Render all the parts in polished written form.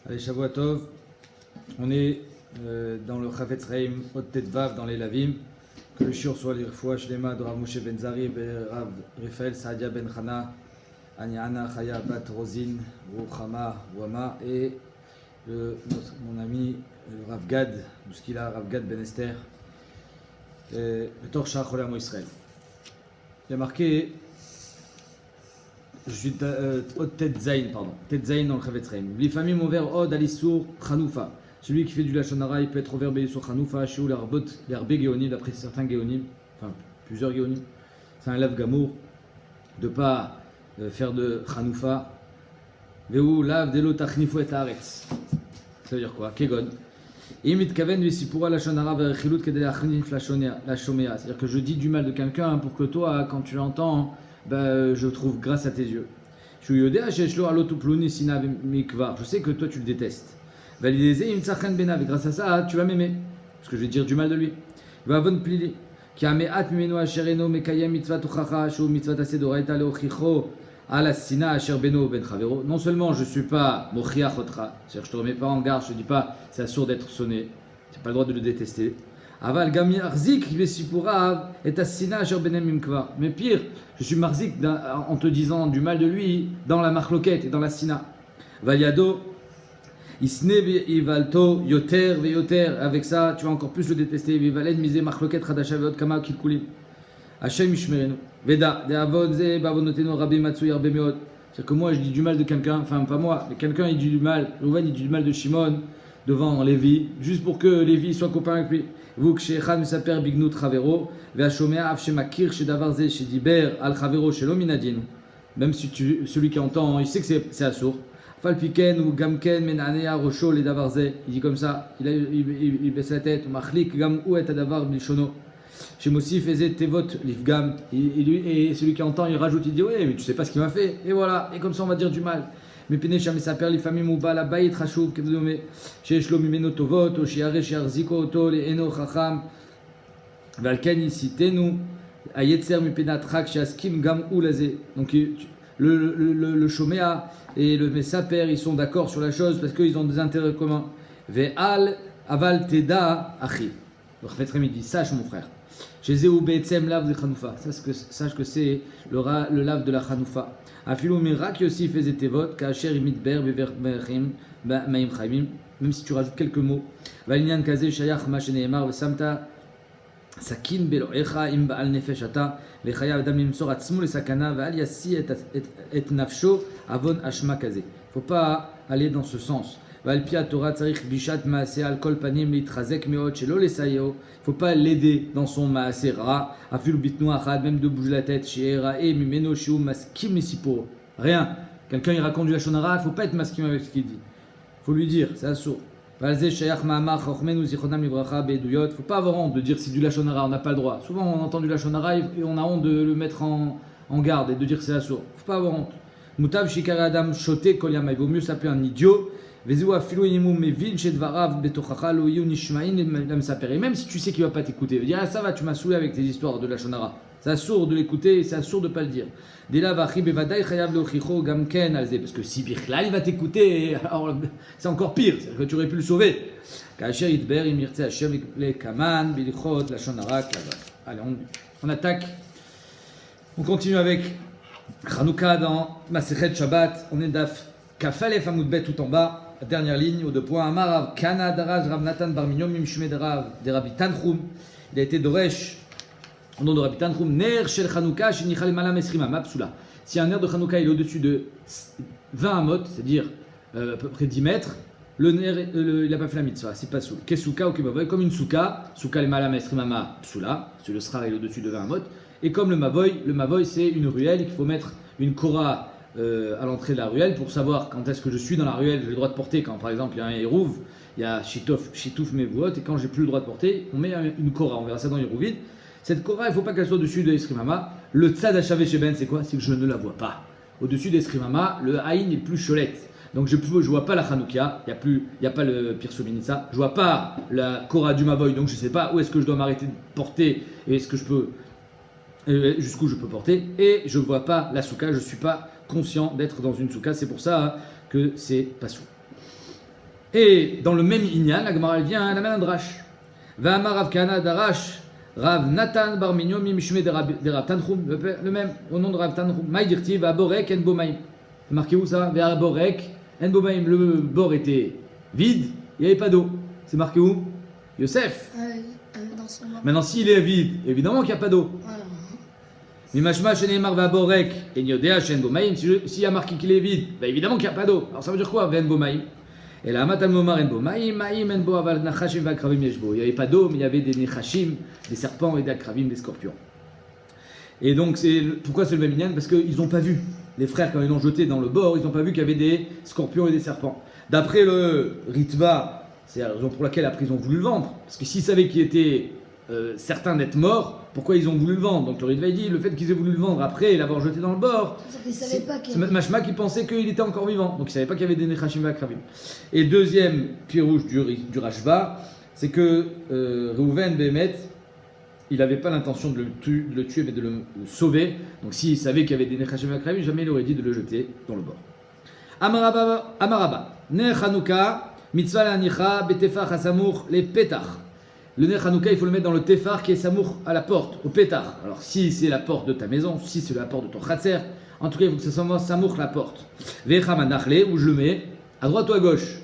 Allez, Shavua Tov, on est dans le Chafetz Chaim, Hot Tetvav, dans les Lavim. Que le shiur soit l'irfoua shlema de Rav Moshe Ben Zari, Rav Raphaël Saadia Ben Chana, Aniana Chaya Bat Rosin, Ruchama Wama, et mon ami Rav Gad, Muskila, Rav Gad Ben Esther, le Torcha Cholam Israël. Il y a marqué, je suis Tetzain, pardon, Tetzain dans le Chafetz Chaim. L'ifamim ouvert Od Alisur Chanoufa. Celui qui fait du Lashon Hara, il peut être ouvert sur Chanoufa, chez l'arbot, l'herbe Géonim, d'après certains Géonim, enfin plusieurs Géonim. C'est un lave gamour de ne pas faire de Chanoufa. Veu lav delo tachnifu et haaretz. Ça veut dire quoi? Kegon. Imit kaven visipura Lashon Hara verechilut kedei achnif la shomea. C'est-à-dire que je dis du mal de quelqu'un pour que toi, quand tu l'entends, je trouve grâce à tes yeux. Je sais que toi tu le détestes. Grâce à ça, tu vas m'aimer. Parce que je vais dire du mal de lui. Non seulement je ne suis pas mochiach otra, c'est-à-dire que je ne te remets pas en garde, je ne te dis pas c'est assourd d'être sonné, tu n'as pas le droit de le détester. Mais pire, je suis marzik en te disant du mal de lui dans la marloquette et dans la sina. Valiado, Isne Ivalto, Yoter, Veyoter, avec ça tu vas encore plus le détester. Vivaled, Misé, Marloquette, Radasha, Veot, Kama, Kilkulim. Hachem Ishmerenu. Veda, de Avodze, Bavonoteno, Rabbi Matsu, Yarbe Meot. C'est-à-dire que moi je dis du mal de quelqu'un, enfin pas moi, mais quelqu'un il dit du mal, Rouven il dit du mal de Shimon devant Lévi, juste pour que Lévi soit copain avec lui. Vous, Kshéchan, Musaper, Bignut, Chavero, Veachomea, Avshemakir, Shedavarze, Shediber, Al Chavero, Shelominadin. Même si celui qui entend, il sait que c'est assourd. Falpiken ou Gamken, Menanea, Rocho, les Davarze. Il dit comme ça, il baisse la tête. Machlik, Gam, ou et Adavar, Bilshono. Chez Mossi faisait Tevot, Lifgam. Et celui qui entend, il rajoute, il dit ouais, mais tu sais pas ce qu'il m'a fait. Et voilà, et comme ça on va dire du mal. Mais Pénécham et sa père, les familles Mouba, la Bayit Rachou, Kedome, chez Shlomi Menotovot, au Shiare, chez Arziko, Oto, les Eno, Chacham, Valken, Isitenu, Ayetzer, Mipenatrak, chez Askim, Gam, ou Lazé. Donc le Shoméa et le Messaper, ils sont d'accord sur la chose parce qu'ils ont des intérêts communs. Ve'al aval teda achi. Le Chafetz Chaim dit sache mon frère. Chez Zéou be'etzem lav de Chanoufa. Sache que c'est le lave de la Chanoufa. Afilou mirak aussi faisait tevot ka'asher imitber beverchim ma'im chaimim. Même si tu rajoutes quelques mots. Valinyan kaze shayach ma sheneemar ve'samta sakin belo'echa im ba'al nefesh ata ve'chayav adam limsor atzmu lesakana ve'al yassi et nafsho avon ashma kaze. Faut pas aller dans ce sens. Valpia Torah tsarich bishat maaseh al kol panim litrazek meot shelo lesayo. Faut pas l'aider dans son maaseh ra. Afil bitnu achad, même de bouger la tête. Sheera e mimeno shiu maskim misipo. Rien. Quelqu'un il raconte du lashon hara, faut pas être maskim avec ce qu'il dit. Faut lui dire, c'est assourd. Valze shayach ma'amar chochmenu zichronam livracha be'eduyot. Faut pas avoir honte de dire c'est du lashon hara, on n'a pas le droit. Souvent on entend du lashon hara et on a honte de le mettre en garde et de dire c'est assourd. Faut pas avoir honte. Mutav shikara adam shote kol yama. Il vaut mieux s'appeler un idiot. Et même si tu sais qu'il ne va pas t'écouter, il va dire ah, ça va, tu m'as saoulé avec tes histoires de la shonara. C'est assourd de l'écouter, c'est assourd de ne pas le dire. Parce que si Birklal il va t'écouter, alors c'est encore pire, c'est que tu aurais pu le sauver. Allez, on attaque. On continue avec Chanouka dans Masechet Shabbat. On est daf Kafalef Amoudbet tout en bas. La dernière ligne, aux deux points. Amarav Kana Daraj Rav Natan Bar Minyon Mimshmed Rav de Rabbi Tanchum. Il a été Doresh, au nom de Rabbi Tanchum, Ner Shel Chanouka Shenichal Malam Esrima Mapsula. Si un ner de Chanouka il est au-dessus de 20 amot, c'est-à-dire à peu près 10 mètres, le ner il n'a pas fait la mitzvah, c'est pas soul. Kesuka ou Kebavoy, comme une souka, souka le Malam Esrima Mapsula, c'est le srar il est au-dessus de 20 amot. Et comme le mavoy c'est une ruelle qu'il faut mettre une kora. À l'entrée de la ruelle pour savoir quand est-ce que je suis dans la ruelle, j'ai le droit de porter quand par exemple il y a un hérouv, il y a chitouf mevuot et quand j'ai plus le droit de porter, on met une kora, on verra ça dans Hérouvide. Cette kora, il ne faut pas qu'elle soit au-dessus de l'Esrimama. Le tzad achavé chez Ben, c'est quoi? C'est que je ne la vois pas. Au-dessus de l'Esrimama, le haïn est plus cholette. Donc je ne vois pas la Chanoukia, il n'y a pas le Pirso Minitsa, je ne vois pas la kora du Mavoy, donc je ne sais pas où est-ce que je dois m'arrêter de porter et est-ce que je peux jusqu'où je peux porter, et je ne vois pas la souka, je ne suis pas conscient d'être dans une souka, c'est pour ça que c'est pas sous. Et dans le même Inyan, la Gemara vient à la même drash. Va'amar Rav Kana darash Rav Natan bar Minyo mimishme de Rav Tanchum, le même, au nom de Rav Tanchum. Maïdirti va'borek en bomaim. C'est marqué où ça? Va'borek en bomaim. Le bord était vide, il n'y avait pas d'eau. C'est marqué où? Yosef. Dans son bord. Maintenant, s'il est vide, évidemment qu'il n'y a pas d'eau. Mimashma sheneimar va'borek en yodea shen bomaim. S'il y a marqué qu'il est vide, bah évidemment qu'il n'y a pas d'eau. Alors ça veut dire quoi? Ve'en bomaim. Et là, Matal Momar en bomaim, maim en bo aval nachashim va'akravim yeshbo. Il n'y avait pas d'eau, mais il y avait des nechashim, des serpents et des akravim, des scorpions. Et donc, pourquoi c'est le même inyan? Parce qu'ils n'ont pas vu. Les frères, quand ils l'ont jeté dans le bord, ils n'ont pas vu qu'il y avait des scorpions et des serpents. D'après le Ritva, c'est la raison pour laquelle après ils ont voulu le vendre. Parce que s'ils savaient qu'il était certain d'être mort, pourquoi ils ont voulu le vendre? Donc le Ritva dit, le fait qu'ils aient voulu le vendre après et l'avoir jeté dans le bord, C'est pas qu'il c'est Mashma qui pensait qu'il était encore vivant. Donc il ne savait pas qu'il y avait des Nechashim Vakravim. Et deuxième pirouge du Rashba, c'est que Reuven Behemet, il n'avait pas l'intention de le tuer, mais de le sauver. Donc s'il savait qu'il y avait des Nechashim Vakravim, jamais il aurait dit de le jeter dans le bord. Amaraba, Ner Hanouka, Mitzvah l'anicha, Betefach Hasamour, les pétards. Le Ner Hanouka, il faut le mettre dans le Tefar qui est Samour à la porte, au pétard. Alors si c'est la porte de ta maison, si c'est la porte de ton Khatser, en tout cas il faut que ce soit Samour la porte. Vecha Nachle, où je le mets, à droite ou à gauche?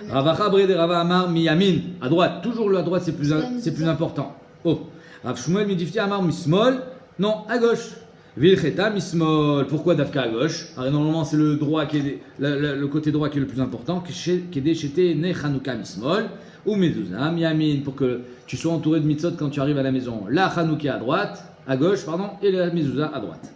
Ravacha Brede Rava Amar Miyamin, à droite, toujours le à droite c'est plus important. Oh, Rav Shmuel Midifti Amar Mismol, non, à gauche. Vilcheta Mismol, pourquoi Dafka à gauche? Alors normalement c'est le droit qui est le côté droit qui est le plus important, qui est décheté Ne Chanouka Mismol, ou Mezuzah Miyamin, pour que tu sois entouré de mitzvot quand tu arrives à la maison. La Chanouka à gauche, et la Mezuzah à droite.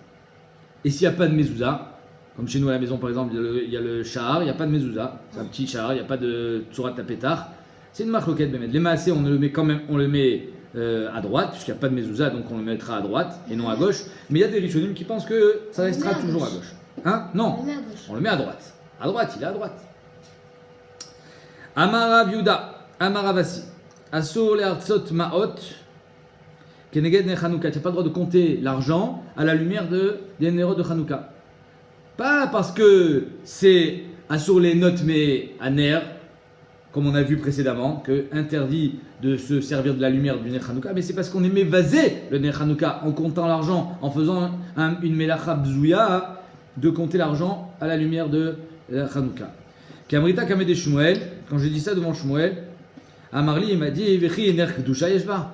Et s'il n'y a pas de Mezuzah, comme chez nous à la maison par exemple, il y a le Shahar, il n'y a pas de Mezuzah, c'est un petit Shahar, il n'y a pas de Tsurat Tapetar, c'est une marloquette Bemed. Les Maasé, on le met quand même, on le met à droite, puisqu'il n'y a pas de Mezuzah, donc on le mettra à droite et non à gauche. Mais il y a des Rishonim qui pensent que ça restera toujours à gauche. Hein? Non, on le met à droite. À droite, il est à droite. Amara Viuda, Amara Vassi, Asur le Artsot Maot, Keneged ne Chanouka. Tu n'as pas le droit de compter l'argent à la lumière des néros de Chanouka. Pas parce que c'est Asur les notes mais à ner, comme on a vu précédemment, que interdit de se servir de la lumière du Ner Hanouka, mais c'est parce qu'on aimait vaser le Ner Hanouka en comptant l'argent, en faisant une melacha bzouya, de compter l'argent à la lumière de la Hanouka. Kamrita Kamede Shmuel, quand j'ai dit ça devant Shmuel, Amarli il m'a dit Vechi Ner Kedusha Yeshba.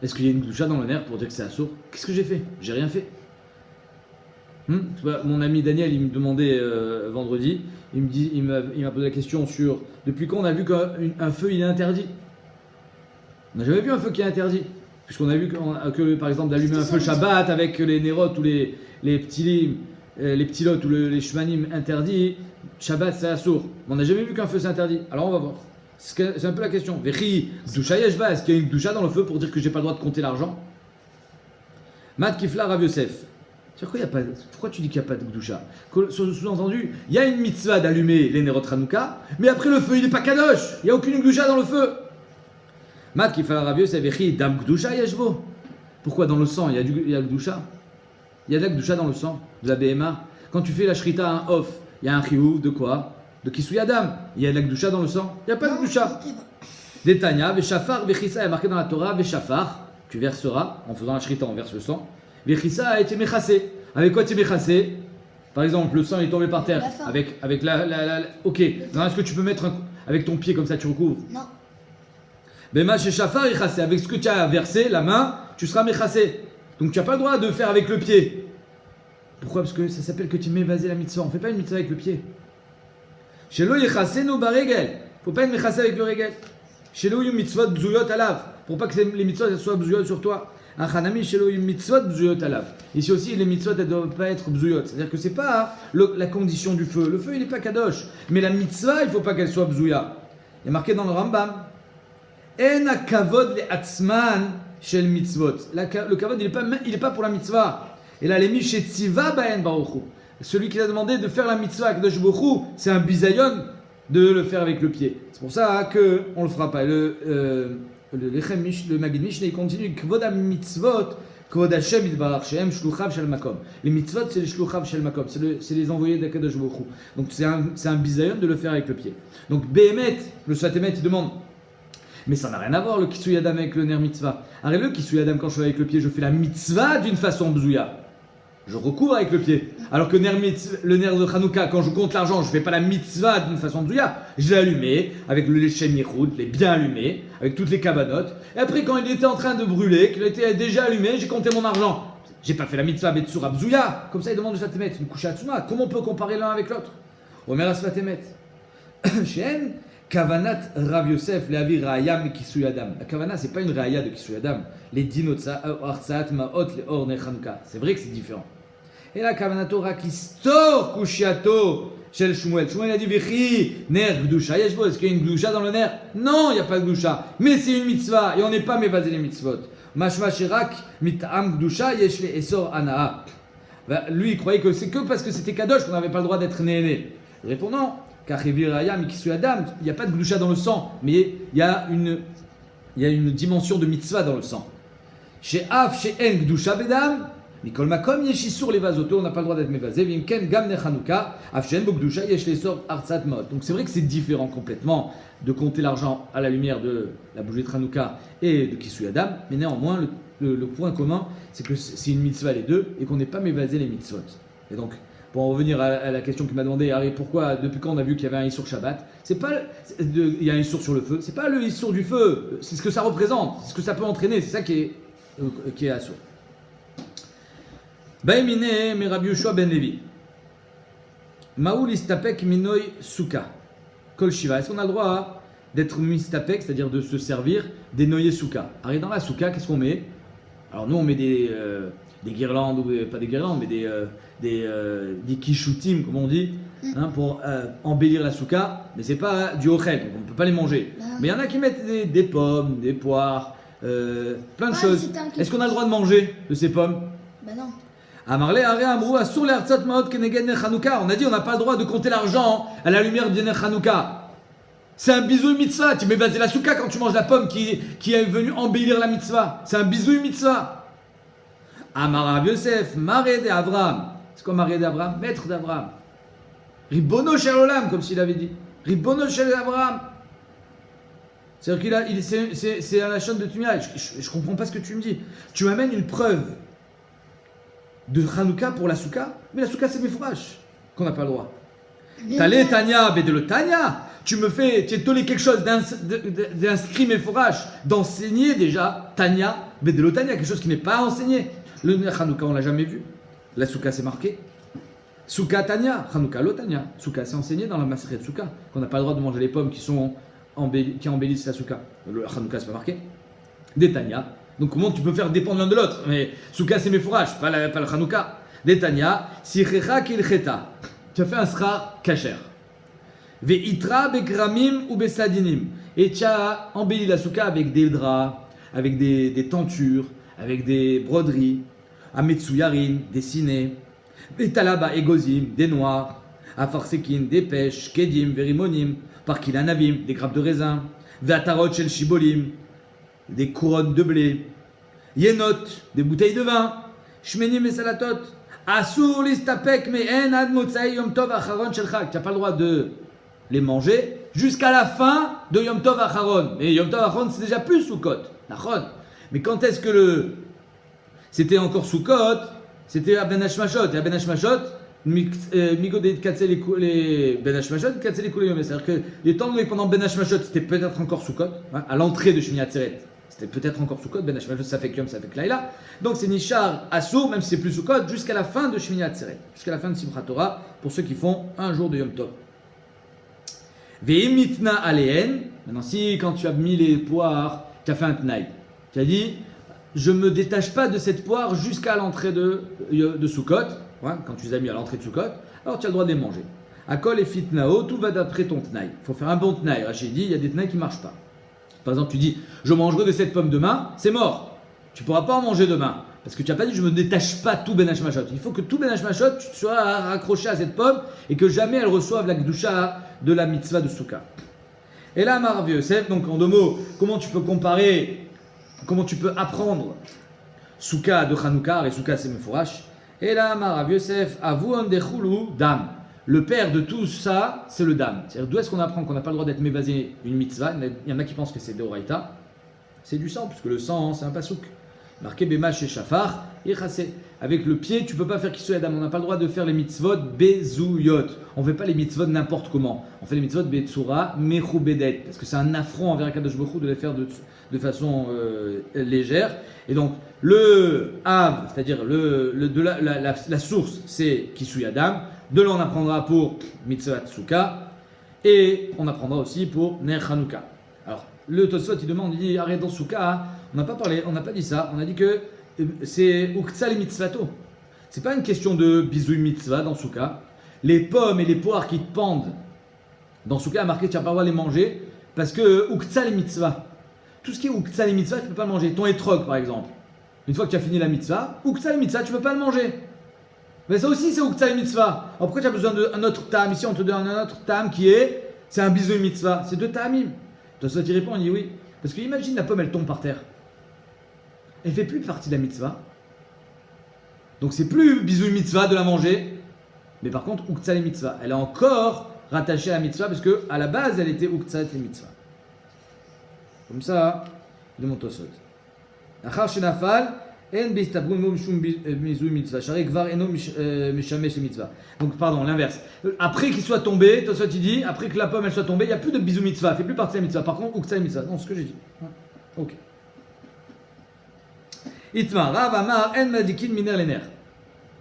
Est-ce qu'il y a une Kedusha dans le Ner pour dire que c'est assourd? Qu'est-ce que j'ai fait? J'ai rien fait. Mon ami Daniel, il me demandait vendredi, il m'a posé la question sur depuis quand on a vu qu'un feu il est interdit. On n'a jamais vu un feu qui est interdit, puisqu'on a vu que par exemple d'allumer un feu Shabbat avec les nérotes ou les petits lots ou les shmanim interdits, Shabbat c'est assourd. On n'a jamais vu qu'un feu c'est interdit. Alors on va voir. C'est un peu la question. Vechi Gdusha Yeshba, est-ce qu'il y a une Gdusha dans le feu pour dire que j'ai pas le droit de compter l'argent? Mat Kifla Rav Yosef. Pourquoi tu dis qu'il n'y a pas de Gdusha? Sous-entendu, il y a une mitzvah d'allumer les Nerot Hanouka, mais après le feu il n'est pas kadosh, il n'y a aucune Gdusha dans le feu. Mat qui fait la ravieux, c'est Vechi Dam Gdusha Yeshbo. Pourquoi dans le sang il y a Gdusha? Il y a de la Gdusha dans le sang, de la BMA. Quand tu fais la Shrita à un off, il y a un chiyuv de quoi? De Kisui Adam. Il y a de la Gdusha dans le sang? Il n'y a pas de Gdusha. Detanya, Veshafar, Vechissa, il y a marqué dans la Torah, Veshafar, tu verseras, en faisant la Shrita, on verse le sang. Vechissa a été mechassé. Avec quoi tu es mechassé? Par exemple, le sang est tombé par terre. Avec la. Ok. Non, est-ce que tu peux mettre avec ton pied comme ça, tu recouvres? Non. Bema chez Shafar est chassé. Avec ce que tu as versé, la main, tu seras mechassé. Donc tu n'as pas le droit de faire avec le pied. Pourquoi? Parce que ça s'appelle que tu m'évasé la mitzvah. On ne fait pas une mitzvah avec le pied. Chez lo yechassé no baregel. Il ne faut pas être mechassé avec le regel. Chez lo yu mitzvot bzuyot alav. Pour pas que les mitzvot soient bzuyot sur toi. Achanami chez lo yu mitzvot bzuyot alav. Ici aussi, les mitzvot elles ne doivent pas être bzuyot. C'est-à-dire que c'est pas la condition du feu. Le feu, il n'est pas kadosh. Mais la mitzvah, il ne faut pas qu'elle soit bzouya. Il y a marqué dans le Rambam. En kavod le atzman shel mitzvot. Le kavod, il n'est pas pour la mitzvah. Et là, les chez tziva baen baruchu. Celui qui a demandé de faire la mitzvah à Kadosh Baruch Hu, c'est un bisayon de le faire avec le pied. C'est pour ça qu'on ne le fera pas. Le Maggid Mishneh, il continue. Kvod ha mitzvot Kvod Hashem Yitbarach Shehem Shluchav Shel Makom. Les mitzvot, c'est les Shluchav Shel Makom, c'est les envoyés d'Akadosh Baruch Hu. Donc c'est un bisayon de le faire avec le pied. Donc Behemet, le Sfatemet, il demande, mais ça n'a rien à voir le Kisui Adam avec le ner mitzvah. Arrête le Kisui Adam, quand je fais avec le pied, je fais la mitzvah d'une façon bzouya. Je recouvre avec le pied. Alors que le nerf de Hanouka, quand je compte l'argent, je ne fais pas la mitzvah d'une façon bzouya. Je l'ai allumé avec le Lechem Yehoud, je l'ai bien allumé, avec toutes les cabanotes. Et après, quand il était en train de brûler, qu'il était déjà allumé, j'ai compté mon argent. J'ai pas fait la mitzvah Betsura bzouya. Comme ça, il demande de Sfatemet, une couche à Tsuma. Comment on peut comparer l'un avec l'autre? Omer Sfatemet. Shen, Kavanat Rav Yosef, Leavi Raya Kisui Adam. La Kavana, c'est pas une Raya de Kisui Adam. Les dinotsa, Arsaat, Maot, les Or, Hanouka. C'est vrai que c'est différent. Et là, Kavanato Rakistor Kushiato Shel Shmuel. Shmuel a dit Vichi, Ner Gdusha. Yeshbo, est-ce qu'il y a une Gdusha dans le Ner? Non, il n'y a pas de Gdusha. Mais c'est une mitzvah et on n'est pas mévasé les mitzvot. Mashma Shirak, Mitam Gdusha, Yeshle Esor Anaa. Lui, il croyait que c'est que parce que c'était Kadosh qu'on n'avait pas le droit d'être néné. Répondant, car Reviraya Mikisu Adam, il n'y a pas de Gdusha dans le sang, mais il y a une dimension de mitzvah dans le sang. Chez Af, chez En Gdusha Bedam, Mikol Makom Yeshissur les vasoto, on n'a pas le droit d'être mévasé. Vimken Gamne Chanouka, Afshen Bogdusha Yesh les sort Artsat Mot. Donc c'est vrai que c'est différent complètement de compter l'argent à la lumière de la bougie de Chanouka et de Kisui Adam, mais néanmoins le point commun c'est que c'est une mitzvah les deux et qu'on n'est pas mévasé les mitzvot. Et donc pour en revenir à la question qui m'a demandé, Harry, pourquoi depuis quand on a vu qu'il y avait un Issour Shabbat, c'est pas il y a un Issour sur le feu, c'est pas le Issour du feu, c'est ce que ça représente, c'est ce que ça peut entraîner, c'est ça qui est assourd. Baimine me Rabbi Yoshua ben Levi. Maoul istapek minoy suka. Kol shiva. Est-ce qu'on a le droit d'être mistapek, c'est-à-dire de se servir des noyés suka? Alors dans la suka, qu'est-ce qu'on met? Alors nous on met des guirlandes, ou pas des guirlandes, mais des kishutim, comme on dit, hein, pour embellir la suka. Mais c'est pas du ochel, donc on ne peut pas les manger. Mais il y en a qui mettent des pommes, des poires, plein de choses. Est-ce qu'on a le droit de manger de ces pommes? Bah non. Amarle Are Amrou Asur le Artsat Maot Keneged Ner Chanouka. On a dit on n'a pas le droit de compter l'argent à la lumière du Ner Chanouka. C'est un bisou mitzvah. Tu mets vasé la souka quand tu manges la pomme qui est venue embellir la mitzvah. C'est un bisou mitzvah. Amar Rav Yosef, Maré de Avraham. C'est quoi Maré d'Avraham? Maître d'Avraham. Ribono Shel Olam, comme s'il avait dit. Ribono Shel Avraham. C'est-à-dire c'est à la chaîne de Tumia. Je comprends pas ce que tu me dis. Tu m'amènes une preuve de Hanouka pour la souka, mais la souka c'est mes fourrages, qu'on n'a pas le droit. Talé Tanya, Bedelo Tanya, tu es tolé quelque chose d'inscrit mes fourrages, d'enseigner déjà Tanya, Bedelo Tanya, quelque chose qui n'est pas enseigné. Le Hanouka on l'a jamais vu, la souka c'est marqué. Souka Tanya, Hanouka lo Tanya, souka c'est enseigné dans la Maseret de souka, qu'on n'a pas le droit de manger les pommes qui embellissent la souka. Le Hanouka c'est pas marqué. Des Tanya. Donc comment tu peux faire dépendre l'un de l'autre? Mais souka c'est mes fourrages, pas le Hanouka. Detanya, sichecha kilcheta. Tu as fait un srar kasher. Ve'itra begramim ou besadinim. Et tu as embelli la souka avec des draps, avec des tentures, avec des broderies, ametsuyarin, dessinés, des talaba egozim, des noix, afarsekin, des pêches, kedim, verimonim, parkilanavim, des grappes de raisin, ve'atarot shel shibolim, des couronnes de blé, yenot, des bouteilles de vin, shmenim et salatot, asur listapek me'en ad motzai yom tov acharon shel chag. Tu n'as pas le droit de les manger jusqu'à la fin de yom tov acharon. Mais yom tov acharon c'est déjà plus Sukkot, nachon. Mais quand est-ce que c'était encore Sukkot? C'était à Ben Hashmashot. Et à Ben Hashmashot, Migodé de Katsel les Ben Hashmashot, Katsel les Koulé. C'est-à-dire que les temps donné pendant Ben Hashmashot, c'était peut-être encore Sukkot, hein, à l'entrée de Shmini Atzeret. C'était peut-être encore Sukkot, Ben Hashmashot, ça fait Yom, ça fait Laïla. Donc c'est Nishar Assour, même si c'est plus Sukkot, jusqu'à la fin de Shmini Atzeret, jusqu'à la fin de Simchat Torah, pour ceux qui font un jour de Yom Tov. Ve'imitna aleen. Maintenant, si quand tu as mis les poires, tu as fait un tnaï, tu as dit, je me détache pas de cette poire jusqu'à l'entrée de Sukkot, ouais, quand tu les as mis à l'entrée de Sukkot, alors tu as le droit de les manger. Akol et fitnao, tout va d'après ton tnaï. Il faut faire un bon tnaï. Rachid dit, il y a des tnaïs qui ne marchent pas. Par exemple, tu dis, je mangerai de cette pomme demain, c'est mort. Tu ne pourras pas en manger demain. Parce que tu n'as pas dit, je ne me détache pas tout Ben Hashmashot. Il faut que tout Ben Hashmashot, tu sois raccroché à cette pomme et que jamais elle reçoive la Gdusha de la mitzvah de Souka. Et là, Rav Yosef, donc en deux mots, comment tu peux comparer, comment tu peux apprendre Souka de Hanouka, et Souka c'est Mefourash. Et là, Rav Yosef, Avouan Dechulu, Dam. Le père de tout ça, c'est le Dam. C'est-à-dire, d'où est-ce qu'on apprend qu'on n'a pas le droit d'être mévasé une mitzvah? Il y en a qui pensent que c'est Deoraita. C'est du sang, puisque le sang, c'est un pasouk. Marqué Bema chez Shafar, Ichase. Avec le pied, tu ne peux pas faire Kisui Adam. On n'a pas le droit de faire les mitzvot Bezouyot. On ne fait pas les mitzvot n'importe comment. On fait les mitzvot Betsura, Mechu Bedet. Parce que c'est un affront envers Kadosh Baruch Hu de les faire de façon légère. Et donc, le Av, c'est-à-dire la source, c'est Kisui Adam. De là, on apprendra pour Mitzvah Tsuka. Et on apprendra aussi pour Ner Hanouka. Alors, le Tosfot, il demande, il dit, arrête dans Souka, on n'a pas parlé, on n'a pas dit ça, on a dit que c'est Uktsal Mitzvato. C'est pas une question de bisouille mitzvah dans Souka. Les pommes et les poires qui te pendent dans Souka, a marqué tu n'as pas le droit de les manger parce que Uktsal Mitzvah. Tout ce qui est Uktsal Mitzvah, tu ne peux pas le manger. Ton étrog, par exemple. Une fois que tu as fini la mitzvah, Uktsal Mitzvah, tu ne peux pas le manger. Mais ça aussi, c'est Uktsal Mitzvah. Alors pourquoi tu as besoin d'un autre tam? Ici, on te donne un autre tam qui est, c'est un bisouille mitzvah. C'est deux tamim. Toi, ça, tu réponds, on dit oui. Parce que imagine la pomme, elle tombe par terre. Elle ne fait plus partie de la mitzvah. Donc c'est plus bisouille mitzvah de la manger. Mais par contre, Uktsal mitzvah. Elle est encore rattachée à la mitzvah parce qu'à la base, elle était Uktsal mitzvah. Comme ça, de mon tosot. Achar shenafal, en bistabun mom shum bisouille mitzvah. Sharek var eno mishamesh mitzvah. Donc pardon, l'inverse. Après qu'il soit tombé, tosot il dit, après que la pomme elle soit tombée, il n'y a plus de bisouille mitzvah. Elle ne fait plus partie de la mitzvah. Par contre, Uktsal mitzvah. Non, c'est ce que j'ai dit. Ok. Itmar, Rav Amar, en madikin miner lener.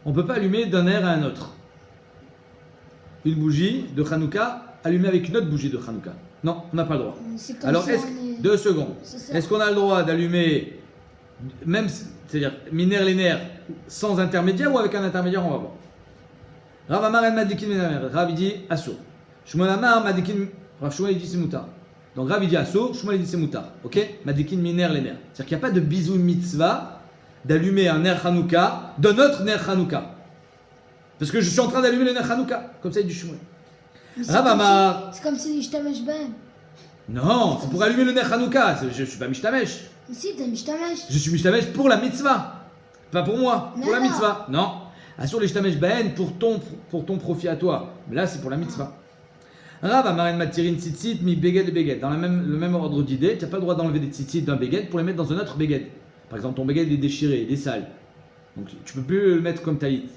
On ne peut pas allumer d'un air à un autre. Une bougie de Hanouka allumée avec une autre bougie de Hanouka. Non, on n'a pas le droit. Alors, si 2 secondes. Est-ce qu'on a le droit d'allumer, même, c'est-à-dire miner lener sans intermédiaire ou avec un intermédiaire? On va voir. Rav Amar, en madikin miner lener. Rav il dit Assour. Shmuel Amar, madikin. Rav Shmuel il dit c'est moutar. Donc Rav il dit Assour, Shmuel il dit c'est moutar. Ok? Madikin miner lener. C'est-à-dire qu'il n'y a pas de bisou mitzvah d'allumer un ner Hanouka d'un autre ner Hanouka. Parce que je suis en train d'allumer le ner Hanouka. Comme ça, il dit Shmuel. C'est comme si je t'amèche ben. Non, c'est pour allumer le ner Hanouka. Je ne suis pas mishtamesh. Mais si, t'es mishtamesh. Je suis mishtamesh pour la mitzvah. Pas pour moi, pour la Non. mitzvah. Non. Assure les shtamesh ben pour ton profit à toi. Mais là, c'est pour la mitzvah. Rav Amaren Matirin tzitzit mi beged et beged. Dans le même ordre d'idée, tu n'as pas le droit d'enlever des tzitzit d'un beged pour les mettre dans un autre beged. Par exemple, ton beged est déchiré, il est sale. Donc tu ne peux plus le mettre comme talit.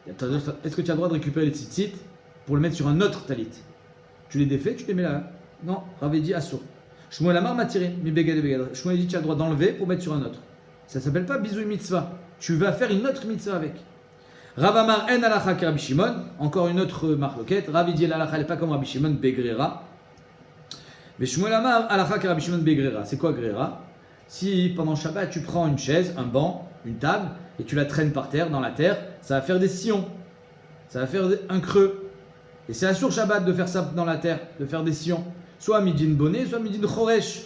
Est-ce que tu as le droit de récupérer les tzitzit pour le mettre sur un autre talit? Tu les défais, tu les mets là. Non, Rav dit assour. Shmuel Amar Matirin mi beged et beged. Shmuel dit tu as le droit d'enlever pour mettre sur un autre. Ça ne s'appelle pas bisouille mitzvah. Tu vas faire une autre mitzvah avec. Rav Amar en alacha ke Rabbi Shimon, encore une autre marloquette. Rav dit l'alacha n'est pas comme Rabbi Shimon begrera. Mais Shmuel Amar alacha ke Rabbi Shimon begrera. C'est quoi grera? Si pendant Shabbat tu prends une chaise, un banc, une table et tu la traînes par terre, dans la terre, ça va faire des sillons. Ça va faire un creux. Et c'est assur Shabbat de faire ça dans la terre, de faire des sillons. Soit midin bonnet, soit midin choresh.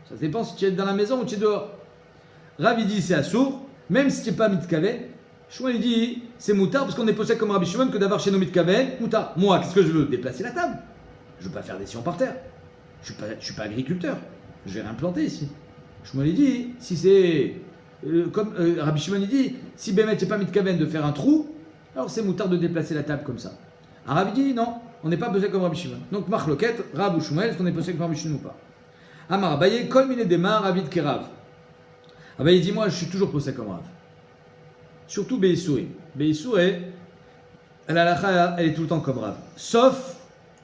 Ça dépend si tu es dans la maison ou tu es dehors. Rav dit c'est assur, même si tu n'es pas mitkaven. Shmuel dit c'est moutard parce qu'on est possédé comme Rabbi Shimon que d'avoir chez nos mitkaven, moutard. Moi, qu'est-ce que je veux? Déplacer la table. Je ne veux pas faire des sillons par terre. Je ne suis pas agriculteur. Je vais rien planter ici. Shmuel dit si c'est comme Rabbi Shimon dit si Bémet n'est pas mitkaven de faire un trou, alors c'est moutard de déplacer la table comme ça. Rabbi dit non, on n'est pas posé comme Rabbi Shimon. Donc marloquette, Rav ou Shmuel, est-ce qu'on est posé comme Rabbi Shimon ou pas? Amar Abaye, kol mine demar Ravid kerav. Abaye dit moi je suis toujours posé comme Rav. Surtout Beissouré. Beissouré, elle est tout le temps comme Rav. Sauf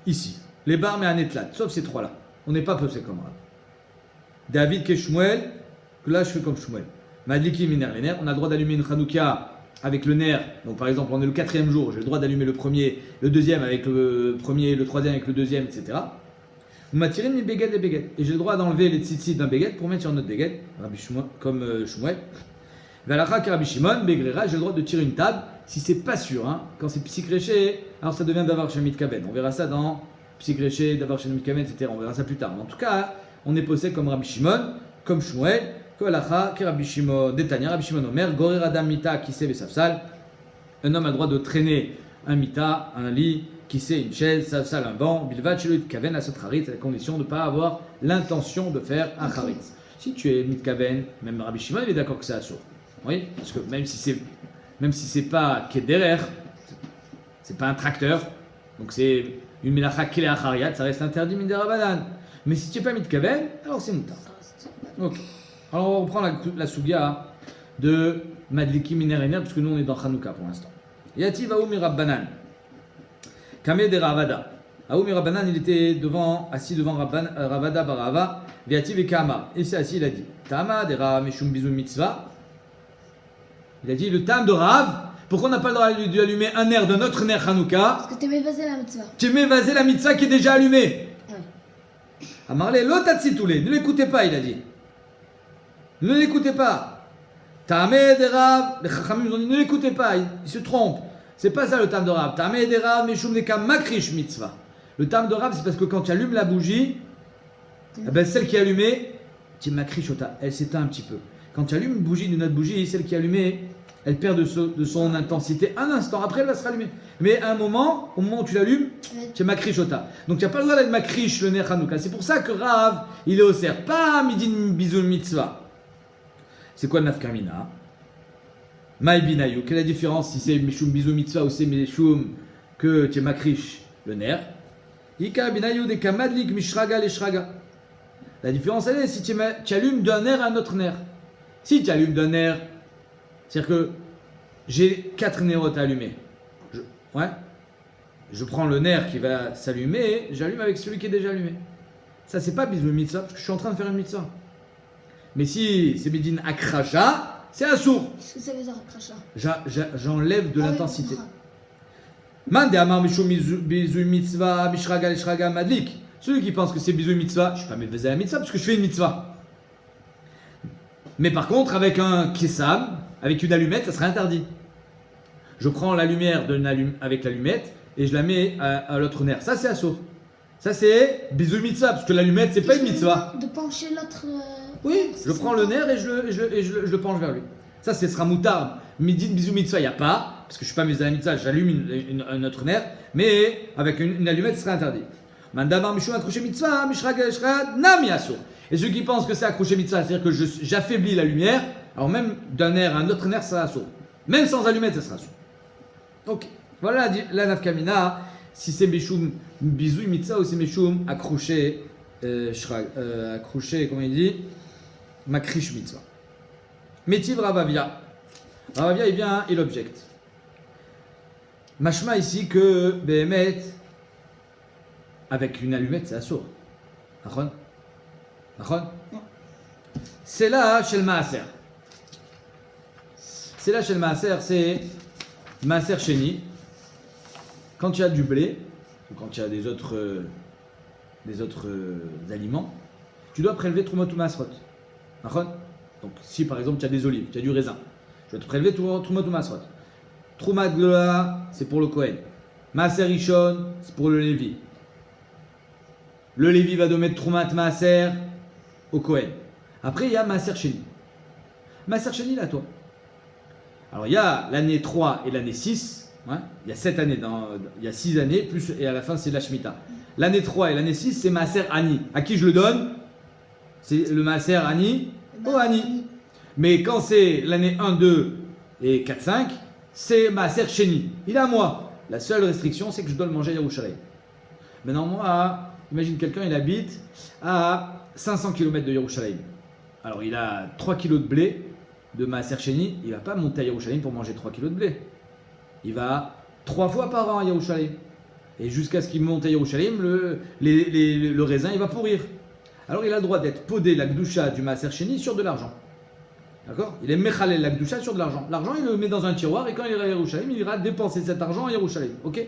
ici, les bars mais un étlat. Sauf ces trois-là. On n'est pas posé comme Rav. David que Shmuel, que là je fais comme Shmuel. Madliki miner les nerfs, on a le droit d'allumer une Hanouka avec le nerf. Donc par exemple, on est le 4e jour, j'ai le droit d'allumer le premier, le deuxième avec le premier, le troisième avec le deuxième, etc. On m'a tiré mes béguettes et béguettes. Et j'ai le droit d'enlever les tzitzit d'un béguette pour mettre sur un autre béguette, comme Shmuel. Valacha Rabbi Shimon, Begrera, j'ai le droit de tirer une table si c'est pas sûr. Hein. Quand c'est psychréché, alors ça devient d'avoir chez Mitkaven. On verra ça dans psychréché, d'avoir chez Mitkaven, etc. On verra ça plus tard. Mais en tout cas, on est posé comme Rabbi Shimon, comme Shmuel, Kolacha, Rabbi Shimon, Détania, Rabbi Shimon Omer, Gorer Adam Mita, Kissé Vesafsal. Un homme a le droit de traîner un mita, un lit, Kissé, une chaise, Safsal, un banc, Bilvat, Sheloit Kaven, à cette charitz, à la condition de ne pas avoir l'intention de faire un charitz. Si tu es mitkaven, même Rabbi Shimon il est d'accord que c'est assour. Oui, parce que même si c'est pas kederer, c'est pas un tracteur, donc c'est une melacha kele achariat, ça reste interdit midirabanan. Mais si tu n'es pas mitkaven, alors c'est moutar. Ok. Alors on reprend la sugia de Madliki Minerener, parce que nous on est dans Hanouka pour l'instant. Yativ Aoumi Rabbanan. Kameh de Ravada. Aoumi Rabbanan, il était assis devant Ravada Barava, Viativ et Kama. Et c'est assis, il a dit Tama de Rav Meshum Bizou Mitzvah. Il a dit le tam de Rav, pourquoi on n'a pas le droit d'allumer un nerf d'un autre nerf Hanouka? Parce que tu évasé la mitzvah. Tu évasé la mitzvah qui est déjà allumée. Oui. Amarle, l'otatsitoulé, ne l'écoutez pas, il a dit. Ne l'écoutez pas. Tameh de Rav, les Chachamim ont dit ne l'écoutez pas, il se trompe. C'est pas ça le tam de Rav. Tameh de Rav, Meshum Neka Makrish Mitzvah. Le tam de Rav, c'est parce que quand tu allumes la bougie, celle qui est allumée, tu makrish ota, elle s'éteint un petit peu. Quand tu allumes une bougie d'une autre bougie, celle qui est allumée, elle perd de son intensité un instant. Après, elle va se rallumer. Mais à un moment, au moment où tu l'allumes, tu es makrish ota. Donc tu n'as pas le droit d'être makrish le ner Hanouka. C'est pour ça que Rav, il est au cerf. Pas midin bizul mitzvah. C'est quoi le nafkamina? Maï binayu. Quelle est la différence si c'est mishum bizul mitzvah ou c'est mishum que tu es makrish le ner? Ika binayu de kamadlik mishraga le shraga. La différence, elle est si tu allumes d'un nerf à un autre nerf. Si tu allumes d'un nerf, c'est-à-dire que j'ai 4 nérotes allumés. Je prends le nerf qui va s'allumer, j'allume avec celui qui est déjà allumé. Ça, c'est pas bisou mitzvah, parce que je suis en train de faire une mitzvah. Mais si c'est midin akracha, c'est un sourd. Qu'est-ce que ça veut dire, crachat? J'enlève de l'intensité. Oui. Mande amar mishum bisou mitzvah, mishraga le shraga madlik. Celui qui pense que c'est bisou mitzvah, je ne suis pas mévaser la mitzvah parce que je fais une mitzvah. Mais par contre, avec un kessam, avec une allumette, ça serait interdit. Je prends la lumière avec l'allumette et je la mets à l'autre nerf. Ça, c'est assaut. Ça, c'est bisou mitzvah parce que l'allumette, c'est pas une mitzvah. De pencher l'autre. Oui, je prends le nerf et je le penche vers lui. Ça, ce sera moutard. Midin bisou mitzvah, il n'y a pas parce que je ne suis pas mévaser la mitzvah, j'allume un autre nerf, mais avec une allumette, ce serait interdit. Mandamar mishum accroché mitzvah, mishraga eshra, nami asur. Et ceux qui pensent que c'est accroché mitzvah, c'est-à-dire que j'affaiblis la lumière, alors même d'un nerf à un autre nerf, ça sera asur. Même sans allumette, ça sera asur. Ok. Voilà la nafkamina, si c'est mishum bisou mitzvah ou c'est mishum accroché, accroché, comment il dit, makrish mitzvah. Métiv Ravavia. Ravavia, il vient, il objecte. Mashma ici que Behemet, avec une allumette, c'est assourd. Nachon? C'est là chez le maaser. C'est là chez le maaser, c'est maaser chéni. Quand tu as du blé, ou quand tu as des autres aliments, tu dois prélever Trumot ou Masrot. Nachon? Donc si par exemple tu as des olives, tu as du raisin, je vais te prélever Trumot ou Masrot. Trumat Glola, c'est pour le Kohen. Maaser Rishon, c'est pour le Lévi. Le Lévi va donner Trumat Maaser au Kohen. Après, il y a Maaser Sheni. Maaser Sheni, là, toi. Alors, il y a l'année 3 et l'année 6. Ouais. Il y a 7 années, il y a 6 années, plus, et à la fin, c'est la Shemitah. L'année 3 et l'année 6, c'est Maaser Ani. À qui je le donne? C'est le Maaser Ani au Ani. Mais quand c'est l'année 1, 2 et 4, 5, c'est Maaser Sheni. Il est à moi. La seule restriction, c'est que je dois le manger à Yerushalayim. Maintenant, moi, imagine quelqu'un, il habite à 500 km de Yerushalayim. Alors, il a 3 kg de blé de Maaser Sheni. Il ne va pas monter à Yerushalayim pour manger 3 kg de blé. Il va 3 fois par an à Yerushalayim. Et jusqu'à ce qu'il monte à Yerushalayim, le raisin, il va pourrir. Alors, il a le droit d'être podé la Gdusha du Maaser Sheni sur de l'argent. D'accord? Il est Mechalel la Gdusha sur de l'argent. L'argent, il le met dans un tiroir et quand il ira à Yerushalayim, il ira dépenser cet argent à Yerushalayim. Ok?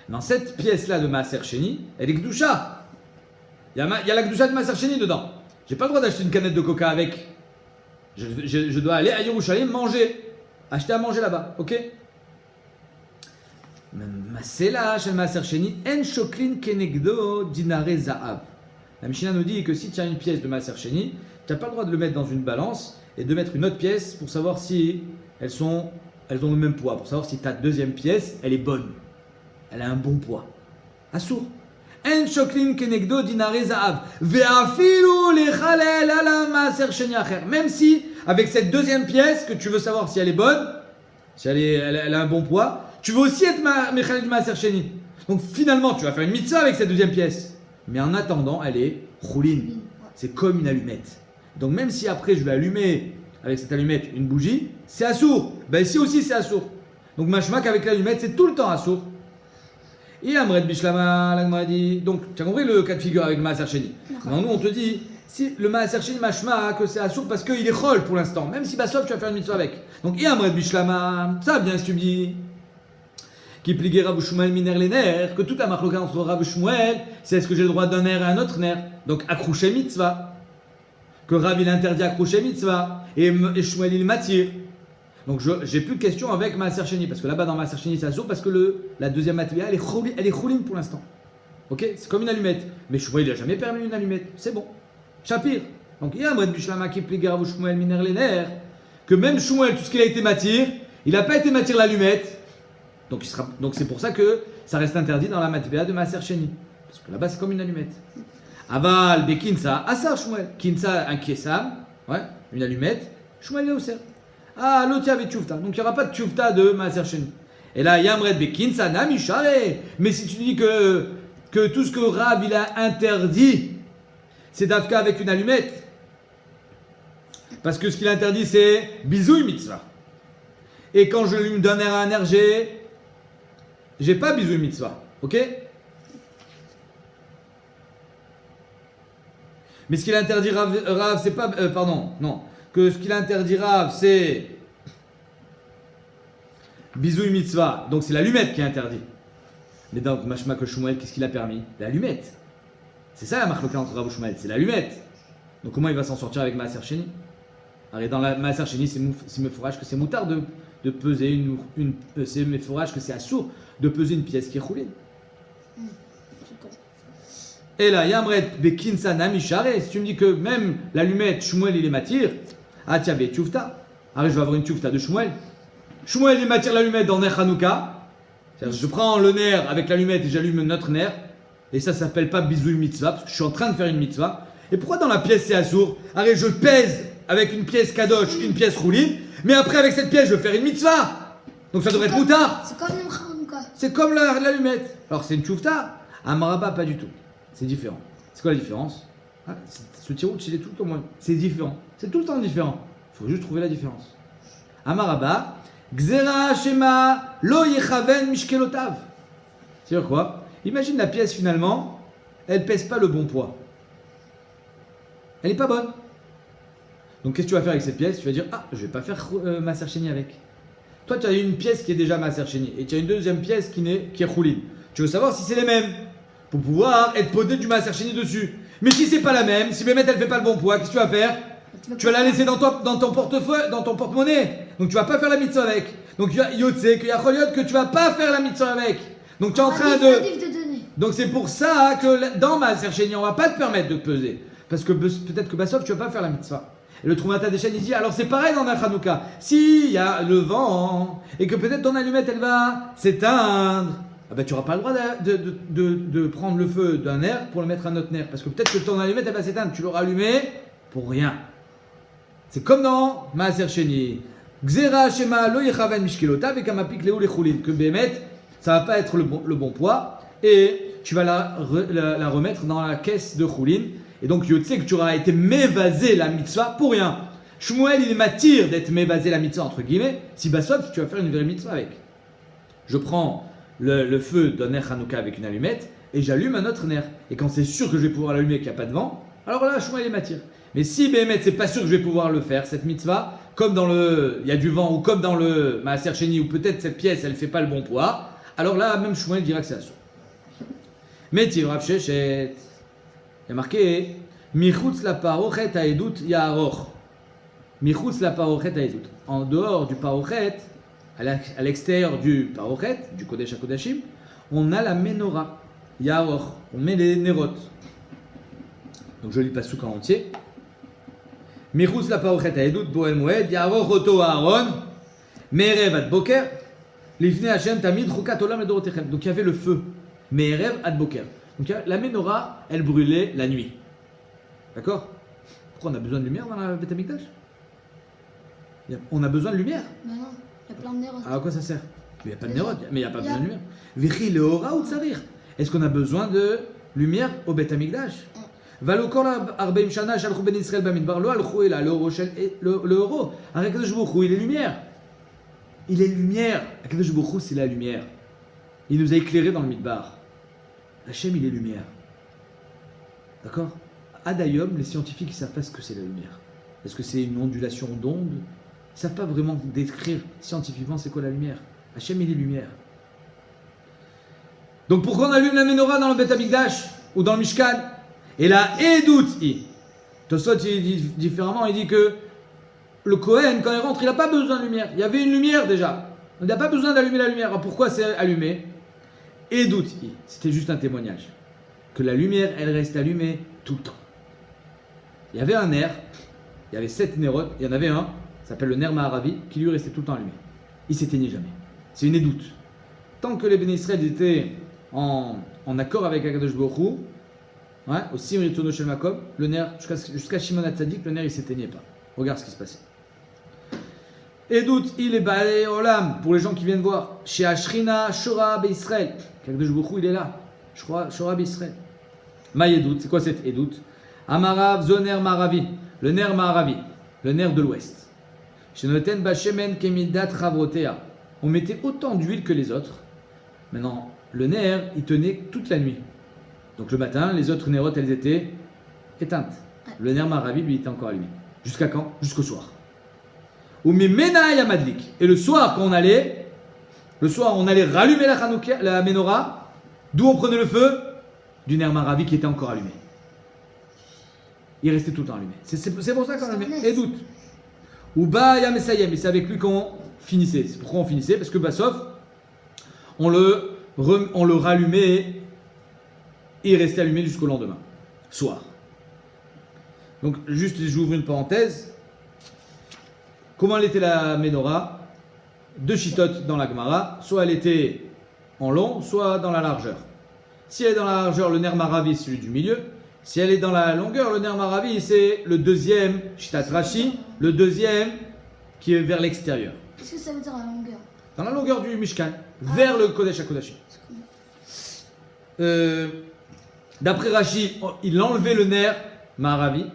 Dans cette pièce-là de Maaser Sheni, elle est Gdusha. Il y a la Gdusha de Maaser Sheni dedans. J'ai pas le droit d'acheter une canette de coca avec. Je dois aller à Yerushalayim manger. Acheter à manger là-bas. Ok? C'est là, chez Maaser Sheni, En Shoklin Kenegdo Dinare Za'av. La Mishnah nous dit que si tu as une pièce de Maaser Sheni, tu n'as pas le droit de le mettre dans une balance et de mettre une autre pièce pour savoir si elles ont le même poids, pour savoir si ta deuxième pièce, elle est bonne. Elle a un bon poids. Assour. En shoklin kenegdo dinare zahav. Ve'afilu lechalel ala maaser sheni acher. Même si, avec cette deuxième pièce, que tu veux savoir si elle est bonne, si elle a un bon poids, tu veux aussi être mechalel du maaser sheni. Donc finalement, tu vas faire une mitzvah avec cette deuxième pièce. Mais en attendant, elle est choulin. C'est comme une allumette. Donc même si après je vais allumer avec cette allumette une bougie, c'est assourd. Ben ici aussi c'est assourd. Donc mashma qu'avec l'allumette c'est tout le temps assourd. Et Amret Bishlama, l'Agma dit. Donc tu as compris le cas de figure avec le Maaser Sheni. Non, nous on te dit, si le Maaser Sheni mashma que c'est assourd parce qu'il est chol pour l'instant. Même si Basov tu vas faire une mitzvah avec. Donc et Amret Bishlama, ça bien si tu me dis. Qui pligue Rav Shmuel miner les nerfs, que toute la marloka entre Rav Shmuel, c'est est-ce que j'ai le droit d'un nerf à un autre nerf. Donc accrocher mitzvah. Que Rav il interdit accrocher mitzvah. Et Shmuel il m'attire. Donc j'ai plus de questions avec Maaser Sheni. Parce que là-bas dans Maaser Sheni c'est assourd parce que la deuxième matériel elle est choulin pour l'instant. Ok, c'est comme une allumette. Mais Shmuel il a jamais permis une allumette. C'est bon. Shapir. Donc il y a un Amret Bishlama qui pligue Rav Shmuel miner les nerfs. Que même Shmuel, tout ce qu'il a été m'attire, il n'a pas été m'attire l'allumette. Donc c'est pour ça que ça reste interdit dans la matbéa de Maaser Sheni. Parce que là-bas c'est comme une allumette. Aval be kinsa, asar Shmuel. Kinsa un kiesam, ouais, une allumette. Shmuel est au cerf. Ah, l'autre avait tchoufta. Donc il n'y aura pas de tchoufta de Maaser Sheni. Et là, Yamred be kinsa nami share. Mais si tu dis que tout ce que Rav il a interdit, c'est d'afka avec une allumette. Parce que ce qu'il interdit c'est bisouille mitzvah. Et quand je lui donne un air, j'ai pas bisouille mitzvah, ok? Mais ce qu'il interdit Rav c'est pas... Que ce qu'il interdit Rav, c'est... bisouille mitzvah. Donc c'est l'allumette qui est interdit. Mais donc, mashma que Shmuel, qu'est-ce qu'il a permis? L'allumette. C'est ça la marque entre Rav et Shmuel, c'est l'allumette. Donc comment il va s'en sortir avec Maaser Sheni? Alors dans la Maaser Sheni, c'est mefourage que c'est moutard de peser c'est mefourage que c'est assourd de peser une pièce qui est roulée. Et là, Yamret Bekinsa Namishare, si tu me dis que même l'allumette, Shmuel il est m'attire, ah tiens, be tchoufta. Alors je vais avoir une tchoufta de Shmuel. Shmuel il m'attire l'allumette dans Ner Hanouka. Je prends le nerf avec l'allumette et j'allume notre nerf. Et ça s'appelle pas bisouille mitzvah, parce que je suis en train de faire une mitzvah. Et pourquoi dans la pièce c'est assourd? Allez, je pèse avec une pièce kadosh, une pièce rouline, mais après avec cette pièce je vais faire une mitzvah. Donc ça devrait être moutard. C'est comme une Hanouka. C'est comme l'allumette. Alors c'est une tchoufta. Un maraba, pas du tout. C'est différent. C'est quoi la différence? Ce tirout, il est tout le temps moins. C'est différent. C'est tout le temps différent. Il faut juste trouver la différence. Amaraba, Gzera Shema Lo Yechaven Mishkelotav. C'est-à-dire quoi? Imagine la pièce finalement, elle pèse pas le bon poids. Elle est pas bonne. Donc qu'est-ce que tu vas faire avec cette pièce? Tu vas dire, ah, je vais pas faire Maaser Sheni avec. Toi, tu as une pièce qui est déjà Maaser Sheni et tu as une deuxième pièce qui est Choulin. Tu veux savoir si c'est les mêmes pour pouvoir être posé du Maaser Sheni dessus. Mais si c'est pas la même, si Bémet elle fait pas le bon poids, qu'est-ce que tu vas faire? Tu vas la laisser dans ton portefeuille, dans ton porte-monnaie. Donc tu vas pas faire la mitzvah avec. Donc Yotse, qu'il y a Choliot que tu vas pas faire la mitzvah avec. Donc tu es en train de... Donc c'est pour ça que dans Maaser Sheni, on va pas te permettre de te peser. Parce que peut-être que Basov, tu vas pas faire la mitzvah. Et le Troumata des chaînes, il dit, alors c'est pareil dans la Hanouka. S'il y a le vent, et que peut-être ton allumette, elle va s'éteindre, ah ben, tu n'auras pas le droit de prendre le feu d'un nerf pour le mettre à un autre nerf. Parce que peut-être que ton allumette, elle va s'éteindre. Tu l'auras allumé pour rien. C'est comme dans Maaser Sheni. Gzera Shema Lo Yechaven Mishkelota avec Amapik Leo Lechulin. Que Bémet, ça va pas être le bon poids. Et tu vas la remettre dans la caisse de Choulin. Et donc, Yotse, que tu auras été mévasé la mitzvah pour rien. Shmuel, il m'attire d'être mévasé la mitzvah, entre guillemets. Si Basov, tu vas faire une vraie mitzvah avec. Je prends le feu d'un nerf Hanouka avec une allumette et j'allume un autre nerf. Et quand c'est sûr que je vais pouvoir l'allumer et qu'il n'y a pas de vent, alors là, Shmuel, il m'attire. Mais si Béhémet, c'est pas sûr que je vais pouvoir le faire, cette mitzvah, comme dans il y a du vent, ou comme dans le Maaser Sheni, où peut-être cette pièce, elle fait pas le bon poids, alors là, même Shmuel dira que c'est assourd. Mais Rav Sheshet. Il y a marqué Michutz la parochet haedut ya'aroch. Michutz la parochet haedut. En dehors du parochet, à l'extérieur du parochet, du Kodesh HaKodashim, on a la menorah. Ya'aroch. On met les nérotes. Donc je lis pas souk en entier. Michutz la parochet haedut boel moed ya'aroch oto Aaron me'erev ad boker lifnei Hashem tamid chukat olam ledorotechem. Donc il y avait le feu. Me'erev ad boker. Donc la menorah, elle brûlait la nuit. D'accord? Pourquoi on a besoin de lumière dans la Beth Amikdash? On a besoin de lumière. Bah non, il y a plein de nérotes. À quoi ça sert? Mais il n'y a pas de Déjà, néroth, mais il n'y a pas il y besoin a- de lumière. Vichi leora ou tsarir? Est-ce qu'on a besoin de lumière au Beth Amikdash? Valo kol 40 shana shalchu ben Israël bamidbar lo alchu ela l'euro l'euro. Akadosh Baruch Hu, il est lumière. Il est lumière. Akadosh Baruch Hu, c'est la lumière. Il nous a éclairés dans le midbar. Hachem, il est lumière. D'accord? Adayom, les scientifiques, ils ne savent pas ce que c'est la lumière. Est-ce que c'est une ondulation d'onde? Ils ne savent pas vraiment décrire scientifiquement c'est quoi la lumière. Hachem, il est lumière. Donc pourquoi on allume la menorah dans le Beth Amikdash ou dans le Mishkan? Et la Edouti. Tosot, il dit différemment, il dit que le Kohen, quand il rentre, il n'a pas besoin de lumière. Il y avait une lumière déjà. On n'a pas besoin d'allumer la lumière. Alors pourquoi c'est allumé? Edouti. C'était juste un témoignage. Que la lumière, elle reste allumée tout le temps. Il y avait un nerf, il y avait 7 nérotes, il y en avait un, ça s'appelle le nerf Maharavi, qui lui restait tout le temps allumé. Il s'éteignait jamais. C'est une édoute. Tant que les Béné Israël étaient en accord avec Akadosh Baruch Hu, ouais, au Simri Tono Shel Makom, le nerf, jusqu'à Shimon HaTzadik, le nerf il s'éteignait pas. Regarde ce qui se passait. Edout, il est balé olam, pour les gens qui viennent voir. Chez Ashrina, Shora Israël. Akadosh Baruch Hu, il est là. Shora Israël. Maï Edout, c'est quoi cette Edout? Amarav, Zoner Maravi, le nerf Maharavi, le nerf de l'ouest. Chez Noten Bashemen Kemidat Chavrotea. On mettait autant d'huile que les autres. Maintenant, le nerf, il tenait toute la nuit. Donc le matin, les autres nérotes, elles étaient éteintes. Le nerf Maharavi, lui, était encore allumé. Jusqu'à quand? Jusqu'au soir. Ou Mimena Yamadlik. Et le soir, quand on allait rallumer la menorah. D'où on prenait le feu? Du nerf Maharavi qui était encore allumé. Il restait tout le temps allumé. C'est pour ça qu'on allumait. Et doute. Ou Ba Yamesayem. Et c'est avec lui qu'on finissait. C'est pourquoi on finissait? Parce que Bassof, on le rallumait et il restait allumé jusqu'au lendemain. Soir. Donc, juste, j'ouvre une parenthèse. Comment elle était la menorah? Deux chitotes dans la Gemara. Soit elle était en long, soit dans la largeur. Si elle est dans la largeur, le nerf Maharavi, c'est celui du milieu. Si elle est dans la longueur, le nerf Maharavi, c'est le deuxième, Shitat Rashi, le deuxième qui est vers l'extérieur. Qu'est-ce que ça veut dire la longueur? Dans la longueur du Mishkan, vers le Kodesh HaKodashim. D'après Rashi, il enlevait le nerf Maharavi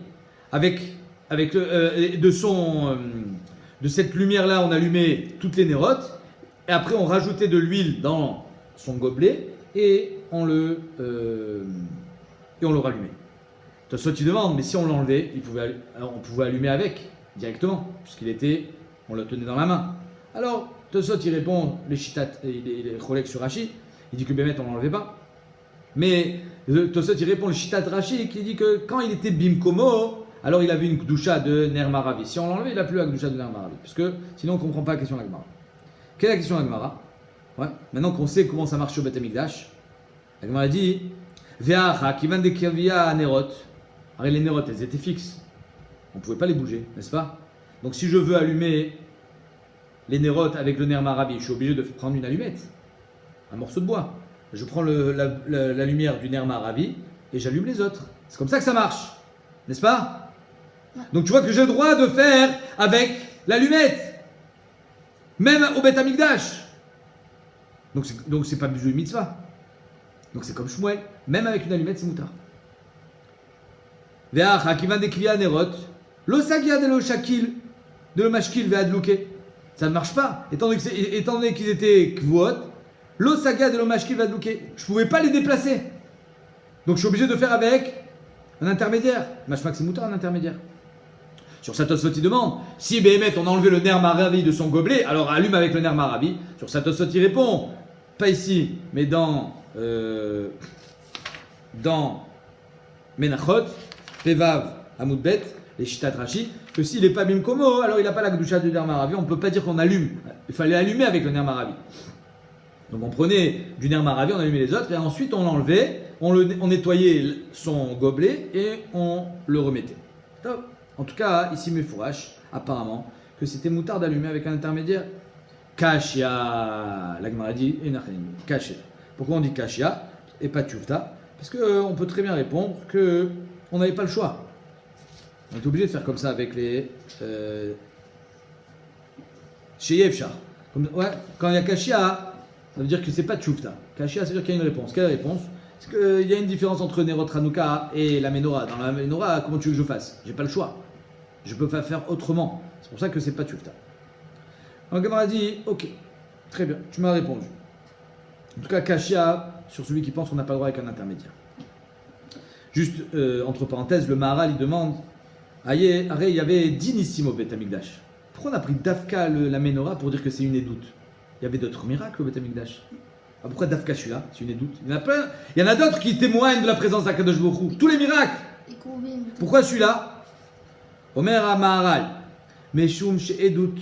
de cette lumière-là, on allumait toutes les nérotes et après on rajoutait de l'huile dans son gobelet et on le rallumait. Soit tu demandes, mais si on l'enlevait, on pouvait allumer avec directement, on le tenait dans la main. Alors, Tosot il répond, les chitat, les cholek sur Rashi, il dit que Bémet on l'enlevait pas. Mais Tosot il répond le chitat Rashi qui dit que quand il était bimkomo, alors il avait une kdusha de ner Maharavi. Si on l'enlevait, il n'a plus la kdusha de ner Maharavi, parce que sinon on ne comprend pas la question de la Gemara. Quelle est la question de la Gemara? Ouais. Maintenant qu'on sait comment ça marche au Beth Amikdash, la Gemara dit Ve'acha kivan de kavia nerot. Alors les nérotes, elles étaient fixes. On ne pouvait pas les bouger, n'est-ce pas? Donc si je veux allumer les nérotes avec le nerf Maharavi, je suis obligé de prendre une allumette, un morceau de bois. Je prends la lumière du nerf Maharavi et j'allume les autres. C'est comme ça que ça marche, n'est-ce pas? Donc tu vois que j'ai le droit de faire avec l'allumette, même au Beth Amikdash. Donc c'est pas bizu mitzvah. Donc c'est comme Shmuel, même avec une allumette c'est moutard. Ve'acha kivan de kvia nerot, lo sagia de lo shakil, de lo mashkil ve'adlouke. Ça ne marche pas, étant donné qu'ils étaient kvuot, lo sagia de lo mashkil ve'adlouke. Je pouvais pas les déplacer. Donc je suis obligé de faire avec un intermédiaire. Mashmak c'est moutard un intermédiaire. Sur ça, Tosfot il demande, si Béhémet on a enlevé le nerf Maharavi de son gobelet, alors allume avec le nerf Maharavi. Sur ça, Tosfot il répond, pas ici, mais dans Menachot, Pevav, Amoudbet, les Shitat Rashi, que s'il n'est pas Bimkomo, alors il n'a pas la Kedusha du nerf Maharavi, on ne peut pas dire qu'on allume. Il fallait allumer avec le nerf Maharavi. Donc on prenait du nerf Maharavi, on allumait les autres, et ensuite on l'enlevait, on nettoyait son gobelet et on le remettait. Top. En tout cas, ici Mefourash, apparemment, que c'était moutard d'allumer avec un intermédiaire. Kashia, la Gemara dit, Kashia. Pourquoi on dit Kashia et pas Tchuvta? Parce qu'on peut très bien répondre qu'on n'avait pas le choix. On est obligé de faire comme ça avec les... chez Yevchar. Ouais, quand il y a Kashia, ça veut dire que c'est pas Tchoufta. Kashia, ça veut dire qu'il y a une réponse. Quelle réponse? Parce qu'il y a une différence entre Nerot Hanouka et la Menorah. Dans la Menorah, comment tu veux que je fasse? J'ai pas le choix. Je peux pas faire autrement. C'est pour ça que c'est pas Tchoufta. Donc Gamara dit, ok, très bien, tu m'as répondu. En tout cas, Kashia, sur celui qui pense qu'on n'a pas le droit avec un intermédiaire. Juste, entre parenthèses, le Maharal, il demande, il y avait 10 nissim au Beth Amikdash. Pourquoi on a pris Dafka la Menorah pour dire que c'est une édoute? Il y avait d'autres miracles au Beth Amikdash. Pourquoi Dafka celui-là? C'est une édoute. Il y en a plein. Il y en a d'autres qui témoignent de la présence d'Akadosh Baruch Hu. Tous les miracles. Pourquoi celui-là? Omer Maharal. Meshum she'edut.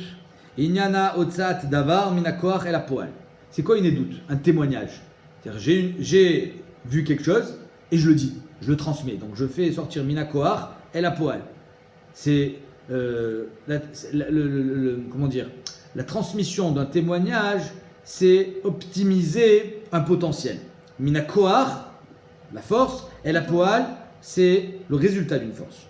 Inyana otzat davar minakoach el apoal. C'est quoi une édoute? Un témoignage. C'est-à-dire, j'ai vu quelque chose et je le dis. Je le transmets. Donc je fais sortir minakoach el apoal. C'est comment dire? La transmission d'un témoignage, c'est optimiser un potentiel. Mina koar, la force, et la poal, c'est le résultat d'une force.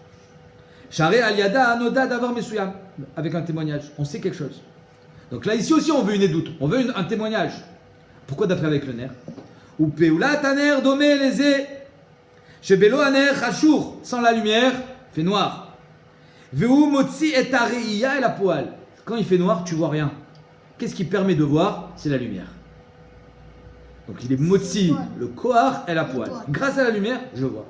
Share aliada anoda d'avoir mesuyam, avec un témoignage. On sait quelque chose. Donc là, ici aussi, on veut une édoute. On veut un témoignage. Pourquoi d'après avec le nerf? Ou peula taner domé lésé. Chez Belo aner chashur, sans la lumière, fait noir. Veu motzi et areiya et la poal. Quand il fait noir, tu vois rien. Qu'est-ce qui permet de voir? C'est la lumière. Donc il est motzi, le kohar et la poal. Grâce à la lumière, je vois.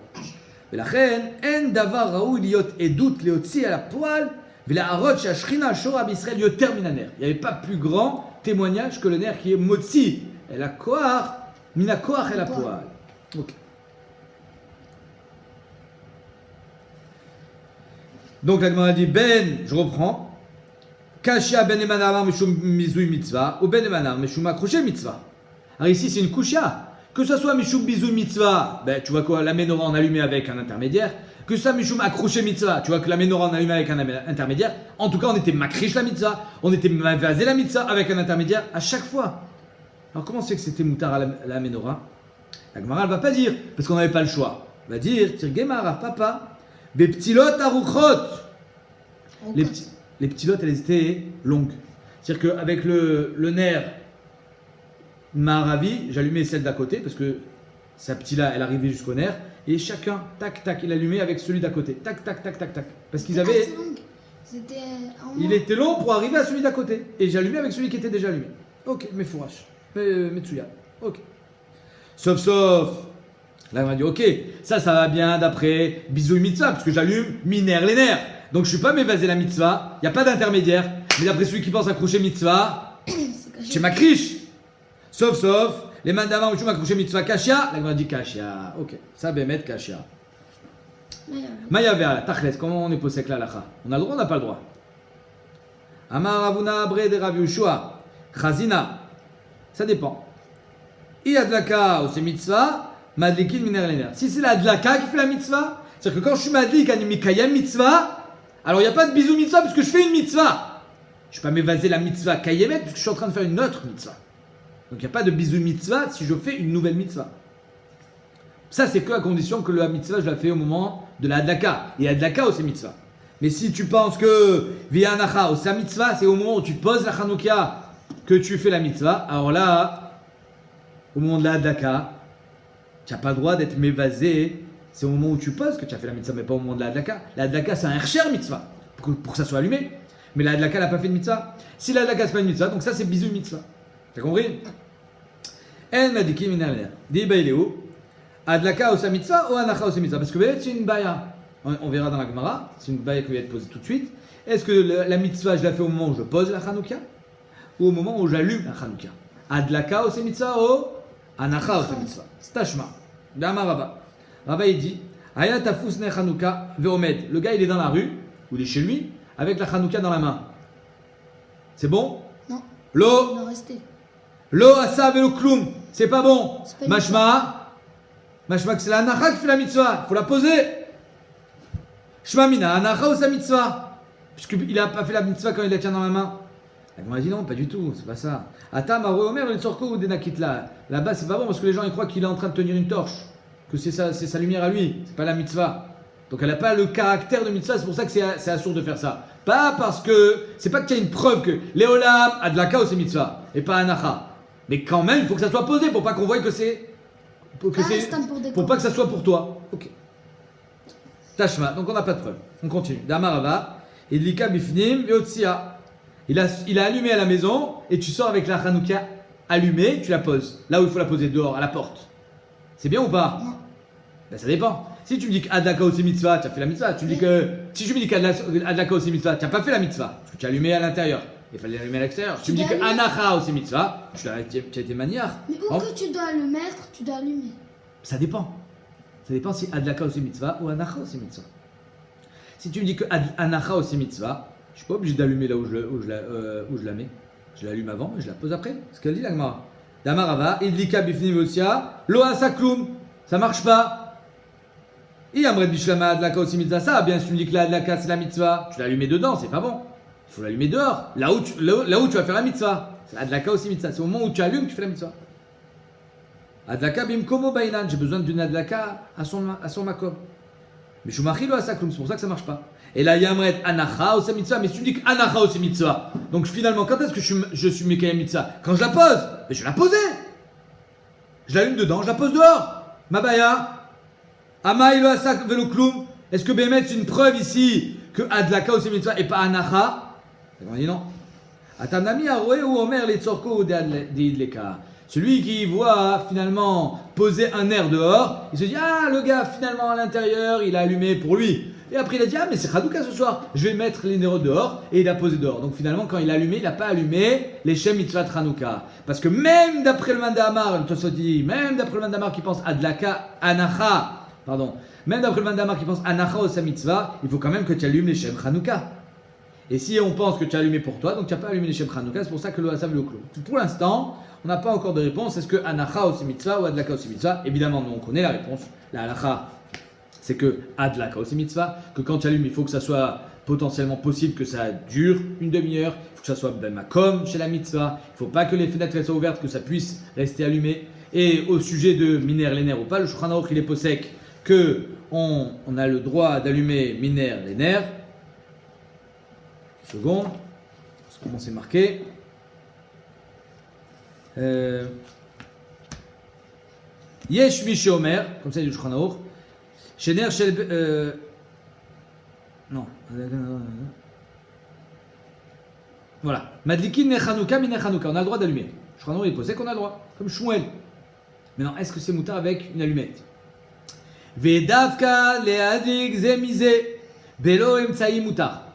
Et la reine, en davar raoui liot edut leotzi à la poal, vela arot shashrina shora bisrael yoter minaner. Il n'y avait pas plus grand témoignage que le nerf qui est motzi et la kohar, mina kohar et la poal. Ok. Donc la Gemara dit je reprends. Kashia ben emanar meshum mizui mitzvah ou ben emanar meshum accroché mitzvah. Alors ici c'est une kusha. Que ce soit meshum mizui mitzvah, tu vois quoi, la menorah en allumée avec un intermédiaire. Que ce soit meshum accroché mitzvah, tu vois que la menorah en allumée avec un intermédiaire. En tout cas on était makrish la mitzvah, on était mavazé la mitzvah avec un intermédiaire à chaque fois. Alors comment c'est que c'était moutar à la menorah? La Gemara elle va pas dire parce qu'on n'avait pas le choix. Elle va dire tirgemar papa. Des ptilot aruchot. Les ptilotes, elles étaient longues. C'est-à-dire qu'avec le nerf Maharavi, j'allumais celle d'à côté parce que sa ptila, elle arrivait jusqu'au nerf. Et chacun, tac, tac, il allumait avec celui d'à côté. Tac, tac, tac, tac, tac. Parce qu'ils avaient. Il était long pour arriver à celui d'à côté. Et j'allumais avec celui qui était déjà allumé. Ok, mais fourrache. Metsuya. Ok. Sauf. Là, on m'a dit, ok, ça va bien d'après bisous mitzvah, parce que j'allume minère les nerfs. Donc je ne suis pas mévasé la mitzvah, il n'y a pas d'intermédiaire. Mais d'après celui qui pense accrocher mitzvah, chez ma krish. Sauf, les mains d'avant où je m'accrocher mitzvah kashia. Là, on m'a dit kashia. Ok, ça bémet kashia. Maya vers tachles, comment on est posé avec la lacha? On a le droit, on n'a pas le droit. Amar Ravuna Abre de Rav Yoshua, Chazina. Ça dépend. Iyadlaka ou c'est mitzvah. Madlikin miner lener. Si c'est la dlaka qui fait la mitzvah, c'est-à-dire que quand je suis madlik animikayem mitzvah, alors il n'y a pas de bisou mitzvah parce que je fais une mitzvah. Je ne vais pas m'évaser la mitzvah kayemet parce que je suis en train de faire une autre mitzvah. Donc il n'y a pas de bisou mitzvah si je fais une nouvelle mitzvah. Ça c'est que à condition que la mitzvah je la fais au moment de la dlaka. Et la dlaka c'est mitzvah. Mais si tu penses que via anacha ou sa mitzvah, c'est au moment où tu poses la chanoukia que tu fais la mitzvah, alors là, au moment de la dlaka, tu n'as pas le droit d'être mévasé. C'est au moment où tu poses que tu as fait la mitzvah, mais pas au moment de la hadlaka. La hadlaka, c'est un hercher mitzvah, pour que ça soit allumé. Mais la hadlaka n'a pas fait de mitzvah. Si la hadlaka, c'est pas une mitzvah, donc ça, c'est bisou mitzvah. T'as compris? En madiki minaler. Di baileo. Hadlaka ou sa mitzvah ou anacha ou sa mitzvah. Parce que c'est une baya. On verra dans la Gemara. C'est une baya qui va être posée tout de suite. Est-ce que la mitzvah, je la fais au moment où je pose la chanoukia ou au moment où j'allume la chanoukia? Hadlaka ou sa mitzvah ou anacha ou sa mitzvah. Tashma. Dama Rabba. Rabba il dit Aya tafus ne Hanouka veomed. Le gars il est dans la rue, ou il est chez lui, avec la Hanouka dans la main. C'est bon? Non. Lo. Lo asa velo kloum. C'est pas bon. Mashma. Mashma que c'est la anacha qui fait la mitzvah. Il faut la poser. Shma mina anacha ou sa mitzvah. Puisqu'il n'a pas fait la mitzvah quand il la tient dans la main. On m'a dit non, pas du tout, c'est pas ça. Atam, Omer, une sorko ou des nakitla. Là-bas, c'est pas bon parce que les gens ils croient qu'il est en train de tenir une torche. que c'est sa lumière à lui, c'est pas la mitzvah. Donc elle n'a pas le caractère de mitzvah, c'est pour ça que c'est assourd de faire ça. Pas parce que, c'est pas qu'il y a une preuve que Léolam a de la chaos c'est mitzvah, et pas anacha. Mais quand même, il faut que ça soit posé pour pas qu'on voie que c'est. Pour pas que ça soit pour toi. Ok. Tashma, donc on n'a pas de preuve. On continue. Damarava, Idlika bifnim veotsia. Il a allumé à la maison, et tu sors avec la Hanouka allumée, tu la poses. Là où il faut la poser, dehors, à la porte. C'est bien ou pas? Non. Ben ça dépend. Si tu me dis qu'Adlaka aussi mitzvah, tu as fait la mitzvah. Si tu me dis qu'Adlaka aussi mitzvah, tu n'as pas fait la mitzvah. Parce que tu as allumé à l'intérieur. Il fallait l'allumer à l'extérieur. Si tu me dis qu'Anacha aussi mitzvah, tu as été manière. Mais où que tu dois le mettre, tu dois allumer. Ça dépend. Ça dépend si Adlaka aussi mitzvah ou Anacha aussi mitzvah. Si tu me dis que Anacha aussi mitzvah, je suis pas obligé d'allumer là où je la mets. Je l'allume avant et je la pose après. C'est ce qu'elle dit la Gemara. Damarava, Idlika bifni vosia, lo asakloum. Ça marche pas. Yamred bishlama adlaka aussi mitzvah. Ça, bien si tu me dis que la adlaka c'est la mitzvah, tu l'as allumé dedans, c'est pas bon. Il faut l'allumer dehors, là où tu vas faire la mitzvah. C'est adlaka aussi mitzvah. C'est au moment où tu allumes que tu fais la mitzvah. Adlaka bimkomo bainan. J'ai besoin d'une adlaka à son makom. Mais shumachi lo asakloum. C'est pour ça que ça marche pas. Et là, Yamred anacha aussi mitzvah. Mais si tu me dis que anacha aussi mitzvah, donc finalement, quand est-ce que je suis mekayem mitzvah? Quand je la pose. Mais je vais la poser. Je l'allume dedans, je la pose dehors. Mabaya. Amaïlo asak velo kloum. Est-ce que Bémet c'est une preuve ici que adlaka aussi mitzvah et pas anacha? On dit non. Atamnami aroué ou omer les tzorko ou deidleka. Celui qui voit finalement poser un air dehors, il se dit ah le gars finalement à l'intérieur il a allumé pour lui. Et après il a dit ah mais c'est Hanouka ce soir, je vais mettre les néros dehors et il a posé dehors. Donc finalement quand il a allumé, il n'a pas allumé les Shem Mitzvah Hanouka. Parce que même d'après le Mandamar, même d'après le Mandamar qui pense adlaka anacha. Même d'après le Mandamar qui pense Anacha ou sa mitzvah, il faut quand même que tu allumes les Shem Chanukah. Et si on pense que tu as allumé pour toi, donc tu n'as pas allumé les Shem Chanukah, c'est pour ça que le Hasav le clôt. Pour l'instant, on n'a pas encore de réponse. Est-ce que Anacha ou sa mitzvah ou Adlaka ou sa mitzvah? Évidemment, nous on connaît la réponse. La Anacha, c'est que Adlaka ou sa mitzvah, que quand tu allumes, il faut que ça soit potentiellement possible que ça dure une demi-heure. Il faut que ça soit ben makom chez la mitzvah. Il ne faut pas que les fenêtres soient ouvertes, que ça puisse rester allumé. Et au sujet de miner les nerfs ou pas, le Shulchan Aruch il est posek que on a le droit d'allumer miner les nerfs. Seconde, comment c'est marqué. Yesh mi omer, comme ça il dit le Shulchan Aruch. Shener shel non. Voilà. Madlikin ne Chanukah miner Chanukah. On a le droit d'allumer. Shulchan Aruch il est posek qu'on a le droit, comme Shmuel. Maintenant, est-ce que c'est moutar avec une allumette? Vedavka leadlik zemize belo emtsaï moutar.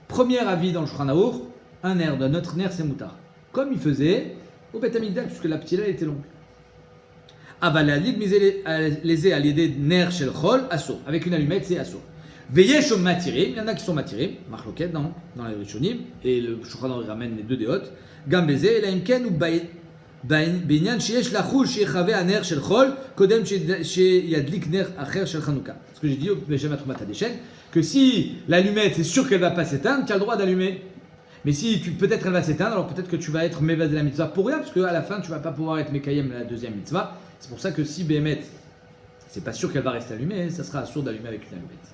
Premier avis dans le Shulchan Aruch, un nerf d'un autre nerf c'est moutar. Comme il faisait au Beth Amikdash, puisque la petite là était longue. Aval leadlik les à l'idée nerf shel chol assour. Avec une allumette c'est assour. Veyeshom matirim, il y en a qui sont matirim, marloket dans les Rishonim, et le Shulchan Aruch ramène les deux déotes. Gam beze et la imken ou בעניין שיש לחוש שיחווה הנר של חול קודם שידליק נר אחר של חנוכה. Ce que j'ai dit au Beshem Atrumat HaDeshen, que si l'allumette c'est sûr qu'elle va pas s'éteindre, tu as le droit d'allumer. Mais si peut-être elle va s'éteindre, alors peut-être que tu vas être mévaz de la mitzvah pour rien, parce qu'à la fin tu vas pas pouvoir être mekayem la deuxième mitzvah. C'est pour ça que si Béhémet, c'est pas sûr qu'elle va rester allumée, ça sera sûr d'allumer avec une allumette.